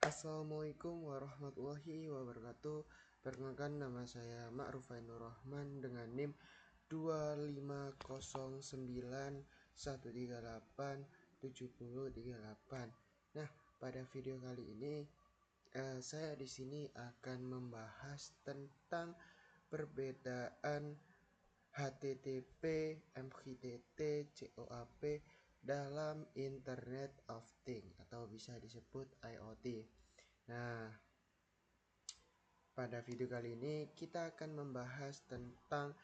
Assalamualaikum warahmatullahi wabarakatuh. Perkenalkan, nama saya Ma'ruf Ainur Rahman dengan NIM 25091387038. Nah, pada video kali ini saya di sini akan membahas tentang perbedaan HTTP, MQTT, COAP dalam Internet of Things atau bisa disebut IoT. Nah, pada video kali ini kita akan membahas tentang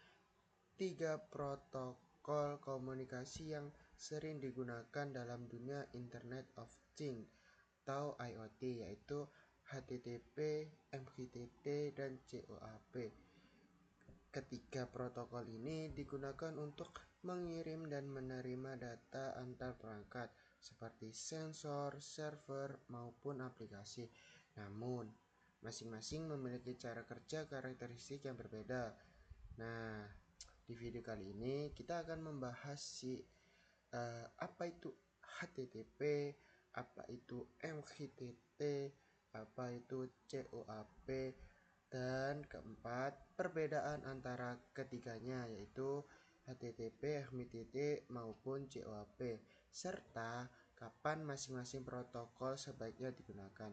tiga protokol komunikasi yang sering digunakan dalam dunia Internet of Things atau IoT, yaitu HTTP, MQTT, dan COAP. Ketiga protokol ini digunakan untuk mengirim dan menerima data antar perangkat seperti sensor, server, maupun aplikasi. Namun, masing-masing memiliki cara kerja karakteristik yang berbeda. Nah, di video kali ini kita akan membahas apa itu HTTP, apa itu MQTT, apa itu COAP, dan keempat, perbedaan antara ketiganya yaitu HTTP, MQTT maupun COAP, serta kapan masing-masing protokol sebaiknya digunakan.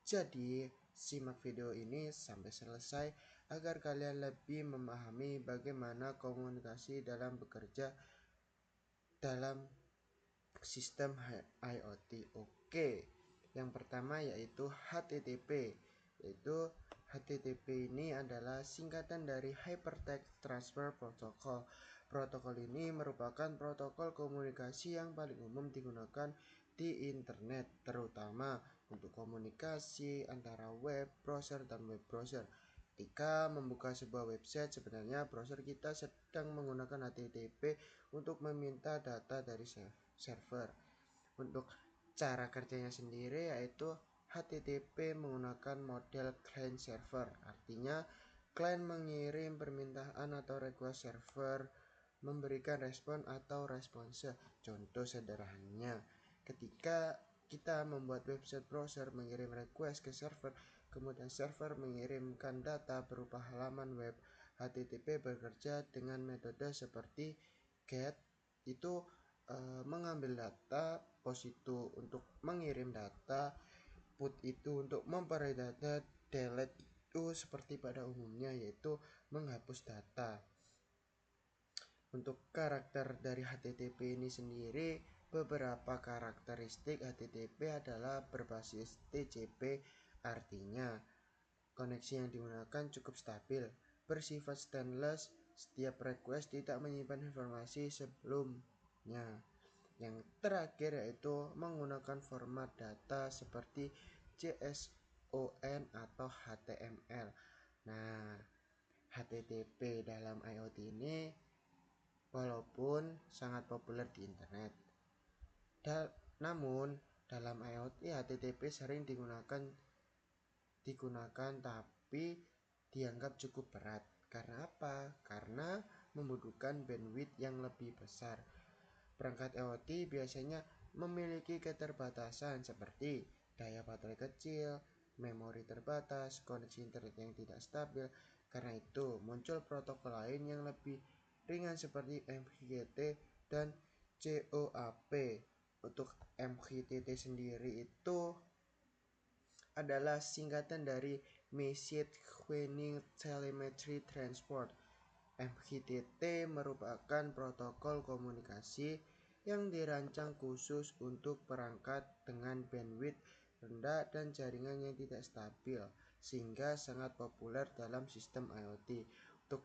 Jadi, simak video ini sampai selesai agar kalian lebih memahami bagaimana komunikasi dalam bekerja dalam sistem IoT. Oke, yang pertama yaitu HTTP. Yaitu HTTP ini adalah singkatan dari Hypertext Transfer Protocol. Protokol ini merupakan protokol komunikasi yang paling umum digunakan di internet, terutama untuk komunikasi antara web browser dan web browser. Ketika membuka sebuah website, sebenarnya browser kita sedang menggunakan HTTP untuk meminta data dari server. Untuk cara kerjanya sendiri yaitu HTTP menggunakan model client server. Artinya klien mengirim permintaan atau request, server memberikan respon atau response. Contoh sederhananya, ketika kita membuat website, browser mengirim request ke server, kemudian server mengirimkan data berupa halaman web. HTTP bekerja dengan metode seperti GET, itu mengambil data, post itu untuk mengirim data, put itu untuk memperoleh data, delete itu seperti pada umumnya yaitu menghapus data. Untuk karakter dari HTTP ini sendiri, beberapa karakteristik HTTP adalah berbasis TCP, artinya koneksi yang digunakan cukup stabil, bersifat stainless, setiap request tidak menyimpan informasi sebelumnya. Yang terakhir yaitu menggunakan format data seperti JSON atau HTML. Nah, HTTP dalam IoT ini walaupun sangat populer di internet, namun dalam IoT HTTP sering digunakan tapi dianggap cukup berat. Karena apa? Karena membutuhkan bandwidth yang lebih besar. Perangkat IoT biasanya memiliki keterbatasan seperti daya baterai kecil, memori terbatas, koneksi internet yang tidak stabil. Karena itu, muncul protokol lain yang lebih ringan seperti MQTT dan COAP. Untuk MQTT sendiri itu adalah singkatan dari Message Queuing Telemetry Transport. MQTT merupakan protokol komunikasi yang dirancang khusus untuk perangkat dengan bandwidth rendah dan jaringan yang tidak stabil, sehingga sangat populer dalam sistem IoT. Untuk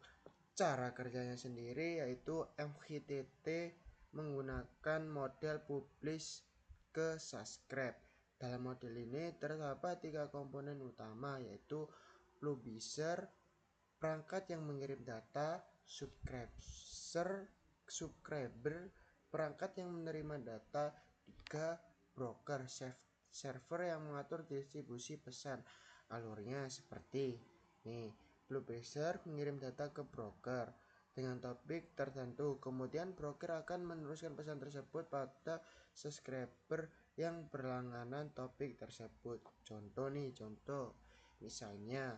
cara kerjanya sendiri yaitu MQTT menggunakan model publish ke subscribe. Dalam model ini terdapat tiga komponen utama yaitu publisher, perangkat yang mengirim data, subscriber, perangkat yang menerima data, tiga broker, server yang mengatur distribusi pesan. Alurnya seperti nih, publisher mengirim data ke broker dengan topik tertentu, kemudian broker akan meneruskan pesan tersebut pada subscriber yang berlangganan topik tersebut. Contoh, misalnya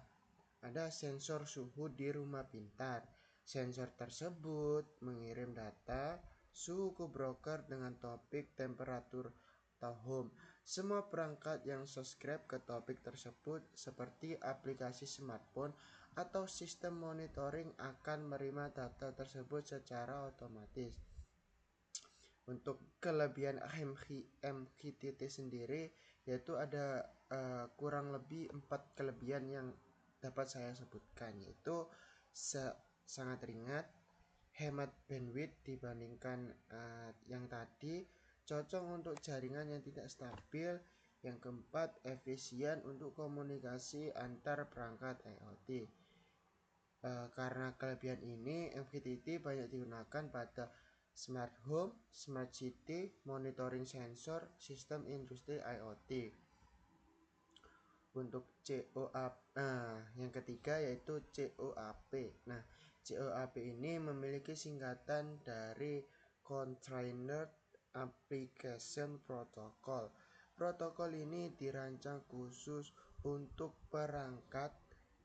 ada sensor suhu di rumah pintar. Sensor tersebut mengirim data suhu ke broker dengan topik temperatur atau home. Semua perangkat yang subscribe ke topik tersebut seperti aplikasi smartphone atau sistem monitoring akan menerima data tersebut secara otomatis. Untuk kelebihan MQTT sendiri yaitu ada kurang lebih 4 kelebihan yang dapat saya sebutkan, yaitu sangat ringan, hemat bandwidth dibandingkan yang tadi, cocok untuk jaringan yang tidak stabil, yang keempat efisien untuk komunikasi antar perangkat IoT. Karena kelebihan ini, MQTT banyak digunakan pada smart home, smart city, monitoring sensor, sistem industri IoT. Untuk COAP, yang ketiga yaitu COAP. Nah, COAP ini memiliki singkatan dari Container Application Protocol. Protokol ini dirancang khusus untuk perangkat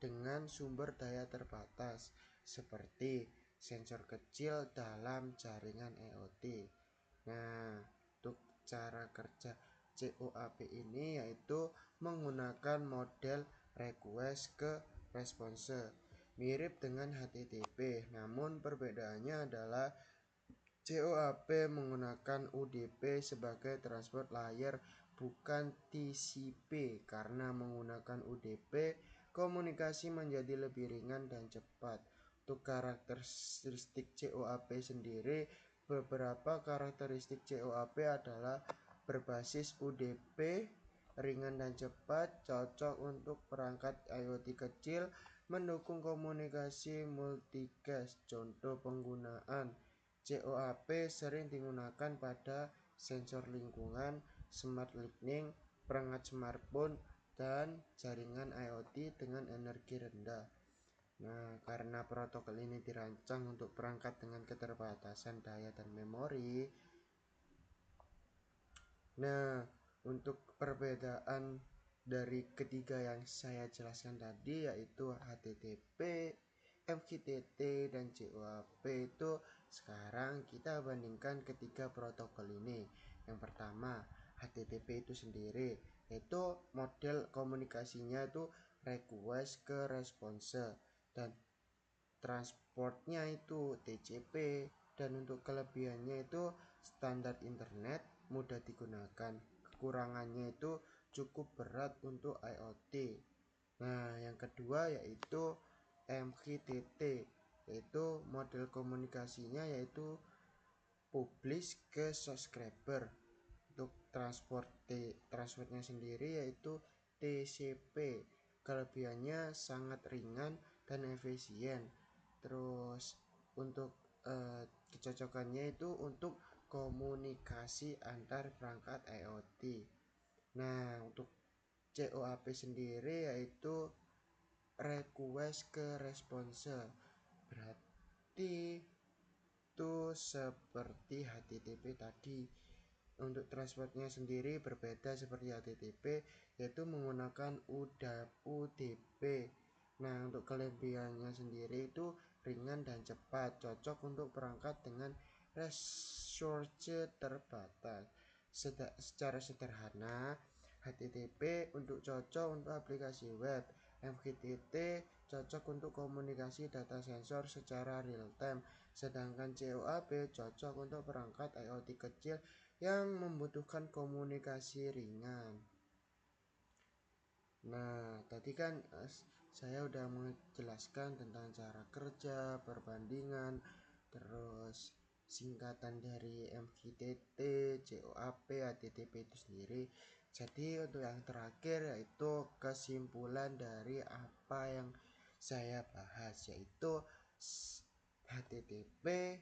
dengan sumber daya terbatas seperti sensor kecil dalam jaringan IoT. Nah, untuk cara kerja COAP ini yaitu menggunakan model request ke response, mirip dengan HTTP, namun perbedaannya adalah COAP menggunakan UDP sebagai transport layer bukan TCP. Karena menggunakan UDP, komunikasi menjadi lebih ringan dan cepat. Untuk karakteristik COAP sendiri, beberapa karakteristik COAP adalah berbasis UDP, ringan dan cepat, cocok untuk perangkat IoT kecil, mendukung komunikasi multicast. Contoh penggunaan COAP sering digunakan pada sensor lingkungan, smart lighting, perangkat smartphone, dan jaringan IoT dengan energi rendah. Nah, karena protokol ini dirancang untuk perangkat dengan keterbatasan daya dan memori. Nah, untuk perbedaan dari ketiga yang saya jelaskan tadi yaitu HTTP, MQTT, dan COAP itu sekarang kita bandingkan ketiga protokol ini. Yang pertama, HTTP itu sendiri yaitu model komunikasinya itu request ke response dan transportnya itu TCP, dan untuk kelebihannya itu standar internet, mudah digunakan. Kekurangannya itu cukup berat untuk IoT. Nah, yang kedua yaitu MQTT, yaitu model komunikasinya yaitu publish ke subscriber. Untuk transportnya sendiri yaitu TCP. Kelebihannya sangat ringan dan efisien. Terus untuk kecocokannya itu untuk komunikasi antar perangkat IoT. Nah, untuk COAP sendiri yaitu request ke response. Berarti itu seperti HTTP tadi. Untuk transportnya sendiri berbeda seperti HTTP, yaitu menggunakan UDP. Nah, untuk kelebihannya sendiri itu ringan dan cepat, cocok untuk perangkat dengan resource terbatas. Secara sederhana, HTTP cocok untuk aplikasi web, MQTT cocok untuk komunikasi data sensor secara real time, sedangkan COAP cocok untuk perangkat IoT kecil yang membutuhkan komunikasi ringan. Nah, tadi kan saya udah menjelaskan tentang cara kerja, perbandingan, terus singkatan dari MQTT, COAP, HTTP itu sendiri. Jadi untuk yang terakhir yaitu kesimpulan dari apa yang saya bahas, yaitu HTTP,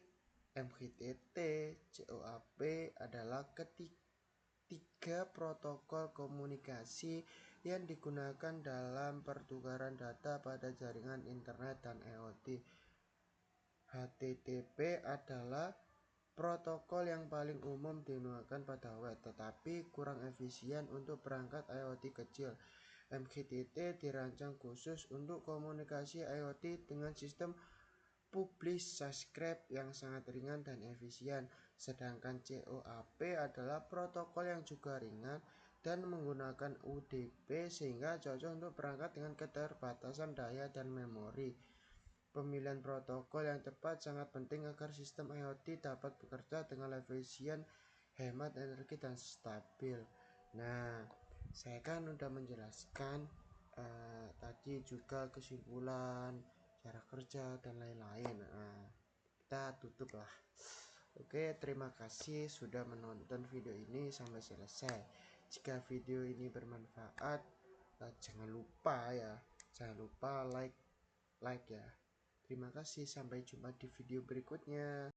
MQTT, COAP adalah ketiga protokol komunikasi yang digunakan dalam pertukaran data pada jaringan internet dan IoT. HTTP adalah protokol yang paling umum digunakan pada web, tetapi kurang efisien untuk perangkat IoT kecil. MQTT dirancang khusus untuk komunikasi IoT dengan sistem publish subscribe yang sangat ringan dan efisien, sedangkan COAP adalah protokol yang juga ringan dan menggunakan UDP sehingga cocok untuk perangkat dengan keterbatasan daya dan memori. Pemilihan protokol yang tepat sangat penting agar sistem IoT dapat bekerja dengan efisien, hemat energi, dan stabil. Nah, saya kan udah menjelaskan tadi juga kesimpulan, cara kerja, dan lain-lain. Nah, kita tutup lah. Oke, terima kasih sudah menonton video ini sampai selesai. Jika video ini bermanfaat, jangan lupa like ya. Terima kasih, sampai jumpa di video berikutnya.